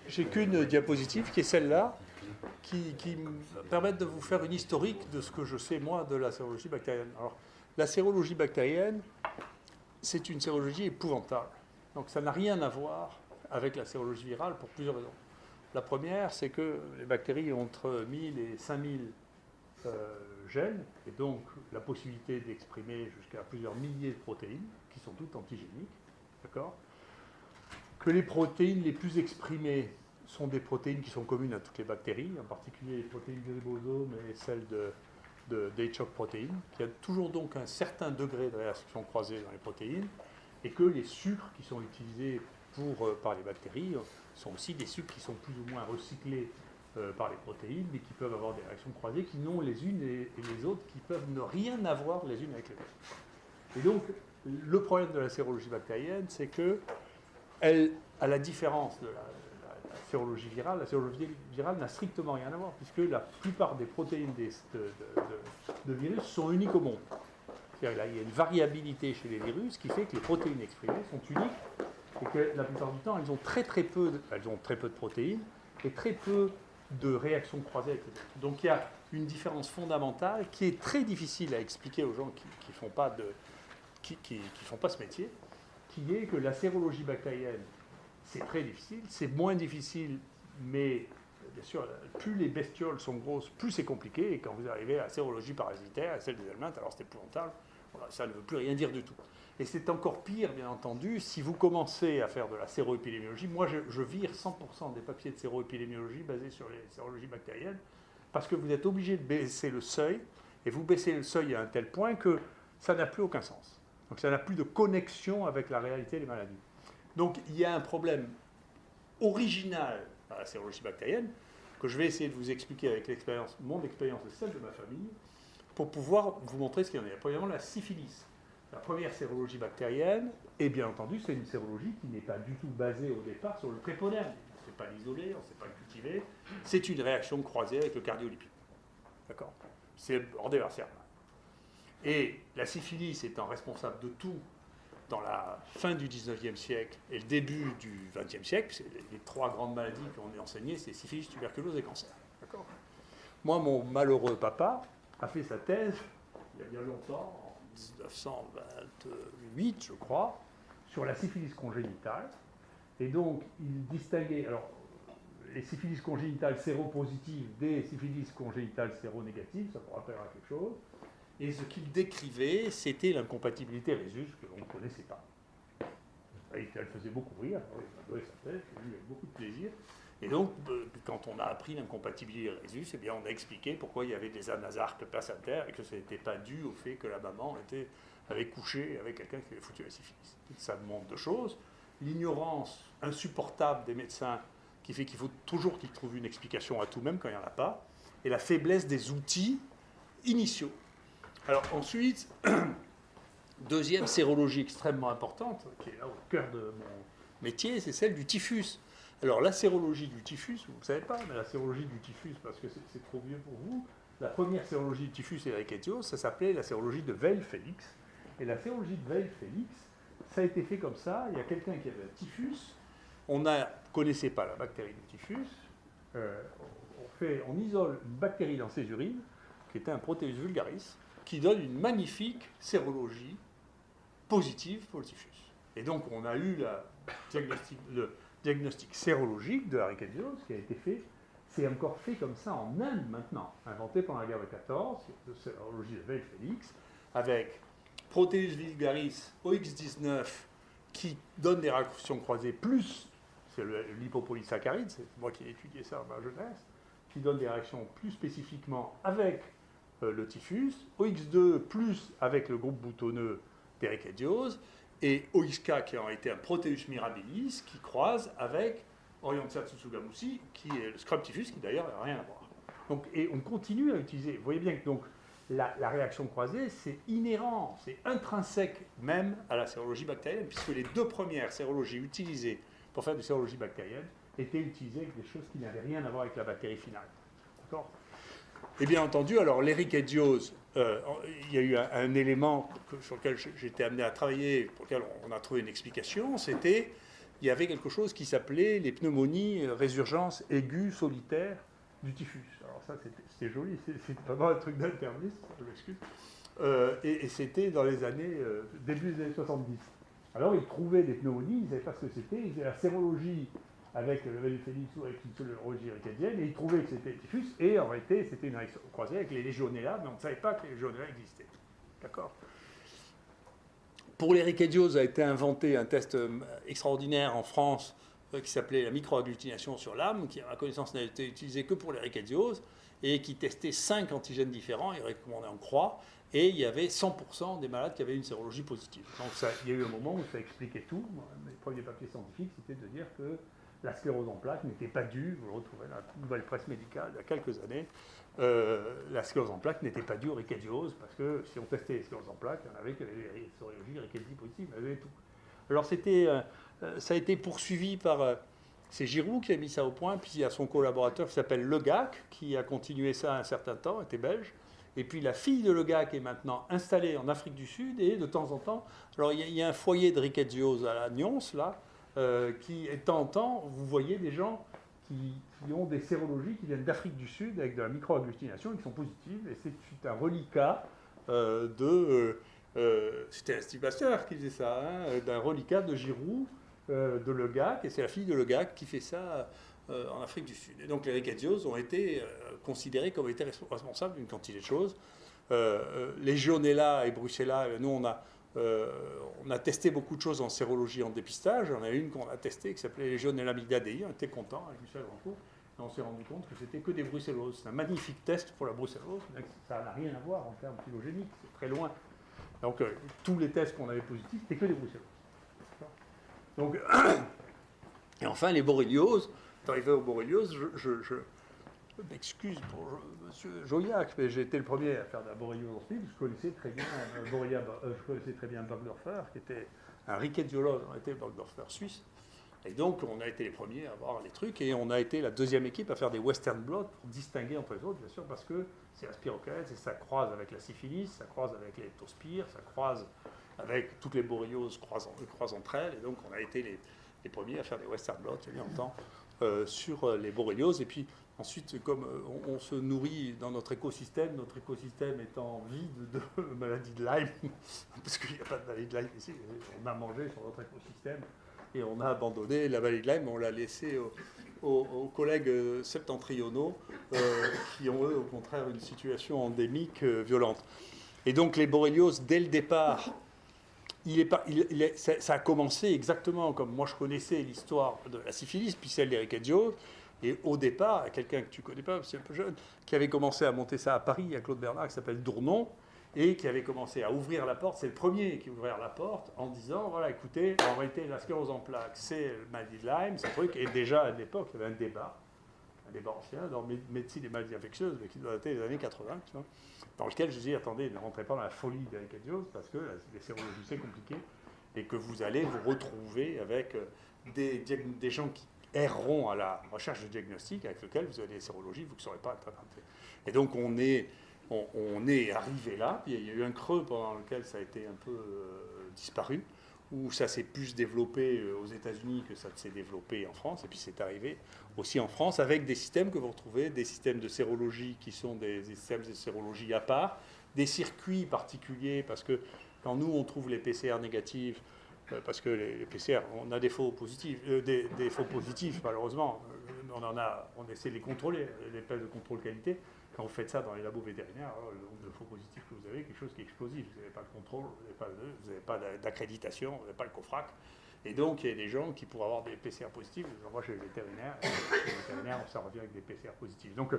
j'ai qu'une diapositive qui est celle-là, qui me permet de vous faire une historique de ce que je sais, moi, de la sérologie bactérienne. Alors, la sérologie bactérienne, c'est une sérologie épouvantable. Donc, ça n'a rien à voir avec la sérologie virale pour plusieurs raisons. La première, c'est que les bactéries ont entre 1000 et 5000 gènes, et donc la possibilité d'exprimer jusqu'à plusieurs milliers de protéines, qui sont toutes antigéniques, d'accord ? Que les protéines les plus exprimées sont des protéines qui sont communes à toutes les bactéries, en particulier les protéines du ribosome et celles d'H-choc protéines, qu'il y a toujours donc un certain degré de réaction croisée dans les protéines, et que les sucres qui sont utilisés par les bactéries sont aussi des sucres qui sont plus ou moins recyclés par les protéines, mais qui peuvent avoir des réactions croisées qui n'ont les unes et les autres, qui peuvent ne rien avoir les unes avec les autres. Et donc, le problème de la sérologie bactérienne, c'est que elle, à la différence de la sérologie virale, la sérologie virale n'a strictement rien à voir, puisque la plupart des protéines de virus sont uniques au monde. C'est-à-dire qu'il y a une variabilité chez les virus qui fait que les protéines exprimées sont uniques, et que la plupart du temps, elles ont très peu de protéines et très peu de réactions croisées avec les autres. Donc il y a une différence fondamentale qui est très difficile à expliquer aux gens qui font pas ce métier, qui est que la sérologie bactérienne, c'est très difficile, c'est moins difficile, mais bien sûr, plus les bestioles sont grosses, plus c'est compliqué, et quand vous arrivez à la sérologie parasitaire, à celle des helminths, alors c'est épouvantable, voilà, ça ne veut plus rien dire du tout. Et c'est encore pire, bien entendu, si vous commencez à faire de la séroépidémiologie. Moi, je vire 100% des papiers de séroépidémiologie basés sur les sérologies bactériennes, parce que vous êtes obligé de baisser le seuil, et vous baissez le seuil à un tel point que ça n'a plus aucun sens. Donc ça n'a plus de connexion avec la réalité des maladies. Donc il y a un problème original à la sérologie bactérienne, que je vais essayer de vous expliquer avec mon expérience et celle de ma famille, pour pouvoir vous montrer ce qu'il y en a. Premièrement, la syphilis. La première sérologie bactérienne, et bien entendu, c'est une sérologie qui n'est pas du tout basée au départ sur le tréponème. On ne sait pas l'isoler, on ne sait pas le cultiver. C'est une réaction croisée avec le cardiolipide. D'accord ? C'est ordre adversaire. Et la syphilis étant responsable de tout dans la fin du 19e siècle et le début du 20e siècle, c'est les trois grandes maladies qu'on est enseignées, c'est syphilis, tuberculose et cancer. D'accord ? Moi, mon malheureux papa a fait sa thèse, il y a bien longtemps, en 1928, je crois, sur la syphilis congénitale. Et donc, il distinguait les syphilis congénitales séropositives des syphilis congénitales séronégatives, ça vous rappellera quelque chose. Et ce qu'il décrivait, c'était l'incompatibilité résus que l'on ne connaissait pas. Et elle faisait beaucoup rire, il adorait sa thèse, j'ai lu avec beaucoup de plaisir. Et donc, quand on a appris l'incompatibilité résus, eh bien, on a expliqué pourquoi il y avait des anasarques placentaires et que ce n'était pas dû au fait que la maman avait couché avec quelqu'un qui avait foutu la syphilis. Ça demande deux choses. L'ignorance insupportable des médecins qui fait qu'il faut toujours qu'ils trouvent une explication à tout, même quand il n'y en a pas, et la faiblesse des outils initiaux. Alors ensuite, deuxième sérologie extrêmement importante, qui est là au cœur de mon métier, c'est celle du typhus. Alors la sérologie du typhus, vous ne savez pas, mais la sérologie du typhus, parce que c'est trop vieux pour vous, la première sérologie du typhus Ehrlichiosios, ça s'appelait la sérologie de Weil-Félix. Et la sérologie de Weil-Félix, ça a été fait comme ça, il y a quelqu'un qui avait un typhus, on ne connaissait pas la bactérie du typhus, on isole une bactérie dans ses urines, qui était un Proteus vulgaris, qui donne une magnifique sérologie positive pour le typhus. Et donc, on a eu le diagnostic sérologique de Ehrlichiosios qui a été fait. C'est encore fait comme ça en Inde maintenant, inventé pendant la guerre de 14, de sérologie de Weil-Félix, avec Proteus vulgaris OX19 qui donne des réactions croisées plus, c'est le lipopolysaccharide, c'est moi qui ai étudié ça dans ma jeunesse, qui donne des réactions plus spécifiquement avec le typhus, OX2 plus avec le groupe boutonneux d'Ehrlichiosios, et OXK qui a été un Proteus mirabilis qui croise avec Orientia tsutsugamushi, qui est le scrub typhus, qui d'ailleurs n'a rien à voir. Donc, et on continue à utiliser. Vous voyez bien que donc, la réaction croisée, c'est inhérent, c'est intrinsèque même à la sérologie bactérienne, puisque les deux premières sérologies utilisées pour faire de sérologie bactérienne étaient utilisées avec des choses qui n'avaient rien à voir avec la bactérie finale. D'accord ? Et bien entendu, alors l'Ehrlichiosios, il y a eu un élément sur lequel j'étais amené à travailler, pour lequel on a trouvé une explication, c'était il y avait quelque chose qui s'appelait les pneumonies résurgence aiguë solitaire du typhus. Alors ça, c'était joli, c'est vraiment un truc d'interniste, je m'excuse. Et c'était dans les années, début des années 70. Alors ils trouvaient des pneumonies, ils ne savaient pas ce que c'était, ils faisaient la sérologie avec le Velufénix ou avec une sérologie rickettsienne, et ils trouvaient que c'était le typhus, et en réalité c'était une réaction croisée avec les légionella, mais on ne savait pas que les légionella existaient. D'accord ? Pour les rickettsioses a été inventé un test extraordinaire en France qui s'appelait la microagglutination sur l'âme, qui à ma connaissance n'a été utilisé que pour les rickettsioses, et qui testait 5 antigènes différents, et recommandait en croix, et il y avait 100% des malades qui avaient une sérologie positive. Donc ça, il y a eu un moment où ça expliquait tout. Mes premiers papiers scientifiques, c'était de dire que la sclérose en plaques n'était pas due, vous le retrouvez dans la nouvelle presse médicale il y a quelques années, la sclérose en plaques n'était pas due aux rickettsioses, parce que si on testait les scléroses en plaques, il y en avait que les sérologies rickettsies positives, mais il y avait tout. Alors ça a été poursuivi par... c'est Giroux qui a mis ça au point, puis il y a son collaborateur qui s'appelle Le Gac, qui a continué ça un certain temps, était belge. Et puis la fille de Le Gac est maintenant installée en Afrique du Sud, et de temps en temps... Alors il y a un foyer de rickettsiose à la Nyons, là, qui, de temps en temps, vous voyez des gens qui ont des sérologies qui viennent d'Afrique du Sud avec de la microagglutination et qui sont positives. Et c'est un reliquat c'était Steve Pasteur qui faisait ça, hein, d'un reliquat de Giroux, de Le Gac, et c'est la fille de Le Gac qui fait ça en Afrique du Sud. Et donc les rickettsioses ont été considérés comme étant responsables d'une quantité de choses. Legionella et Brucella, nous on a testé beaucoup de choses en sérologie, en dépistage. On a une qu'on a testée qui s'appelait Legionella amygdalae. On était content avec Michel Rancourt. Et on s'est rendu compte que c'était que des brucelloses. C'est un magnifique test pour la brucellose, mais ça n'a rien à voir en termes phylogéniques, c'est très loin. Donc tous les tests qu'on avait positifs, c'était que des brucelloses. Donc, et enfin, les borrélioses. Arrivé aux borrélioses, je m'excuse pour M. Joyac, mais j'ai été le premier à faire de la borréliose en Suisse. Je connaissais très bien Bergdorfer, qui était un rickettsiologue, on était Bergdorfer suisse. Et donc, on a été les premiers à voir les trucs, et on a été la deuxième équipe à faire des western blot pour distinguer entre les autres, bien sûr, parce que c'est la spirochète, et ça croise avec la syphilis, ça croise avec les tospires, ça croise avec toutes les borrélioses croisent entre elles, et donc on a été les premiers à faire des western blot, il y a longtemps, sur les borrélioses. Et puis ensuite, comme on se nourrit dans notre écosystème étant vide de maladie de Lyme, parce qu'il n'y a pas de maladie de Lyme ici, on a mangé sur notre écosystème, et on a abandonné la maladie de Lyme, on l'a laissé aux collègues septentrionaux, qui ont eux au contraire une situation endémique violente. Et donc les borrélioses, dès le départ, ça a commencé exactement comme moi je connaissais l'histoire de la syphilis, puis celle des rickettsioses. Et au départ, quelqu'un que tu ne connais pas, c'est un peu jeune, qui avait commencé à monter ça à Paris, il y a Claude Bernard qui s'appelle Dournon, et qui avait commencé à ouvrir la porte. C'est le premier qui ouvrait la porte en disant, voilà, écoutez, en réalité, la sclérose en plaques, c'est le maladie de Lyme, c'est un truc. Et déjà à l'époque, il y avait un débat ancien dans médecine des maladies infectieuses, mais qui doit dater des années 80, tu vois, dans lequel je dis, attendez, ne rentrez pas dans la folie des rickettsioses, parce que les sérologies, c'est compliqué, et que vous allez vous retrouver avec des gens qui erreront à la recherche de diagnostic, avec lequel vous avez des sérologies, vous ne saurez pas interpréter. Et donc on est arrivé là, puis il y a eu un creux pendant lequel ça a été un peu disparu, où ça s'est plus développé aux États-Unis que ça s'est développé en France, et puis c'est arrivé aussi en France avec des systèmes que vous retrouvez, des systèmes de sérologie qui sont des systèmes de sérologie à part, des circuits particuliers, parce que quand nous on trouve les PCR négatives, parce que les PCR, on a des faux positifs, des faux positifs malheureusement, on essaie de les contrôler, les tests de contrôle qualité. Quand vous faites ça dans les labos vétérinaires, alors, le nombre de faux positifs que vous avez, quelque chose qui est explosif. Vous n'avez pas de contrôle, vous n'avez pas d'accréditation, vous n'avez pas le COFRAC. Et donc, il y a des gens qui pourraient avoir des PCR positifs, ils envoient chez les vétérinaires, et les vétérinaires, ça revient avec des PCR positifs. Donc,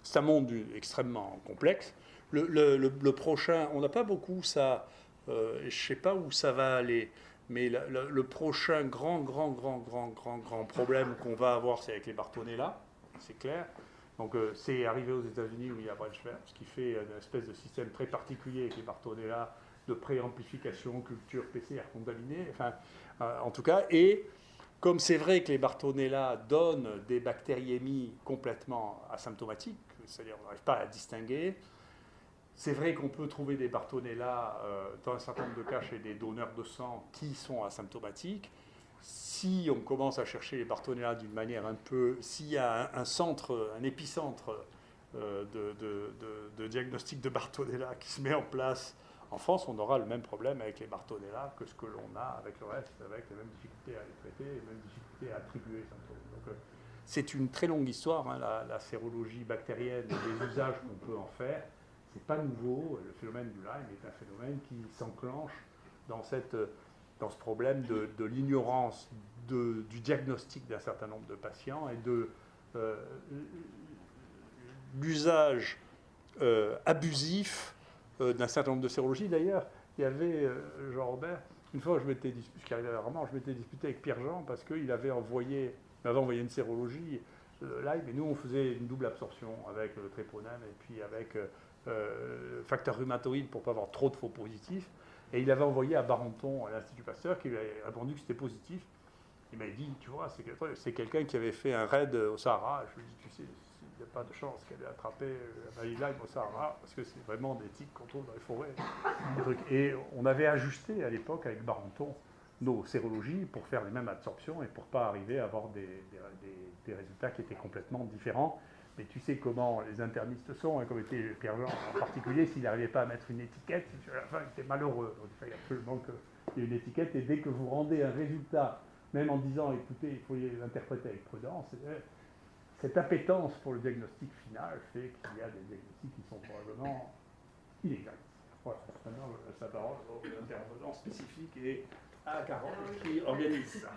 c'est un monde extrêmement complexe. Le prochain, on n'a pas beaucoup ça, je ne sais pas où ça va aller, mais le prochain grand problème qu'on va avoir, c'est avec les Bartonella, c'est clair. Donc c'est arrivé aux États-Unis où il y a Braunschweig, qui fait une espèce de système très particulier avec les Bartonella, de pré-amplification, culture PCR contaminée, enfin, en tout cas. Et comme c'est vrai que les Bartonella donnent des bactériémies complètement asymptomatiques, c'est-à-dire on n'arrive pas à distinguer, c'est vrai qu'on peut trouver des Bartonella dans un certain nombre de cas chez des donneurs de sang qui sont asymptomatiques. si on commence à chercher les Bartonella d'une manière un peu, s'il y a un centre, un épicentre de diagnostic de Bartonella qui se met en place en France, on aura le même problème avec les Bartonella que ce que l'on a avec le reste, avec les mêmes difficultés à les traiter, les mêmes difficultés à attribuer les symptômes. Donc, c'est une très longue histoire, hein, la sérologie bactérienne et les usages qu'on peut en faire. C'est pas nouveau. Le phénomène du Lyme est un phénomène qui s'enclenche dans ce problème de l'ignorance du diagnostic d'un certain nombre de patients et de l'usage abusif d'un certain nombre de sérologies. D'ailleurs, il y avait Jean-Robert, une fois je m'étais disputé avec Pierre-Jean parce qu'il m'avait envoyé une sérologie Lyme, et nous on faisait une double absorption avec le tréponème et puis avec facteur rhumatoïde pour ne pas avoir trop de faux positifs. Et il avait envoyé à Barenton, à l'Institut Pasteur, qui lui avait répondu que c'était positif. Il m'a dit, tu vois, c'est quelqu'un qui avait fait un raid au Sahara. Je lui ai dit, tu sais, il n'y a pas de chance qu'elle ait attrapé la maladie Lyme au Sahara, parce que c'est vraiment des tiques qu'on trouve dans les forêts. Et on avait ajusté à l'époque avec Barenton nos sérologies pour faire les mêmes absorptions et pour ne pas arriver à avoir des résultats qui étaient complètement différents. Mais tu sais comment les internistes sont, hein, comme était Pierre-Jean en particulier, s'il n'arrivait pas à mettre une étiquette, à la fin, il était malheureux. Donc il fallait absolument qu'il y ait une étiquette, et dès que vous rendez un résultat, même en disant, écoutez, il faut l'interpréter avec prudence, cette appétence pour le diagnostic final fait qu'il y a des diagnostics qui sont probablement inexacts. Voilà, maintenant, la parole aux intervenants spécifiques et à Carole qui organise ça.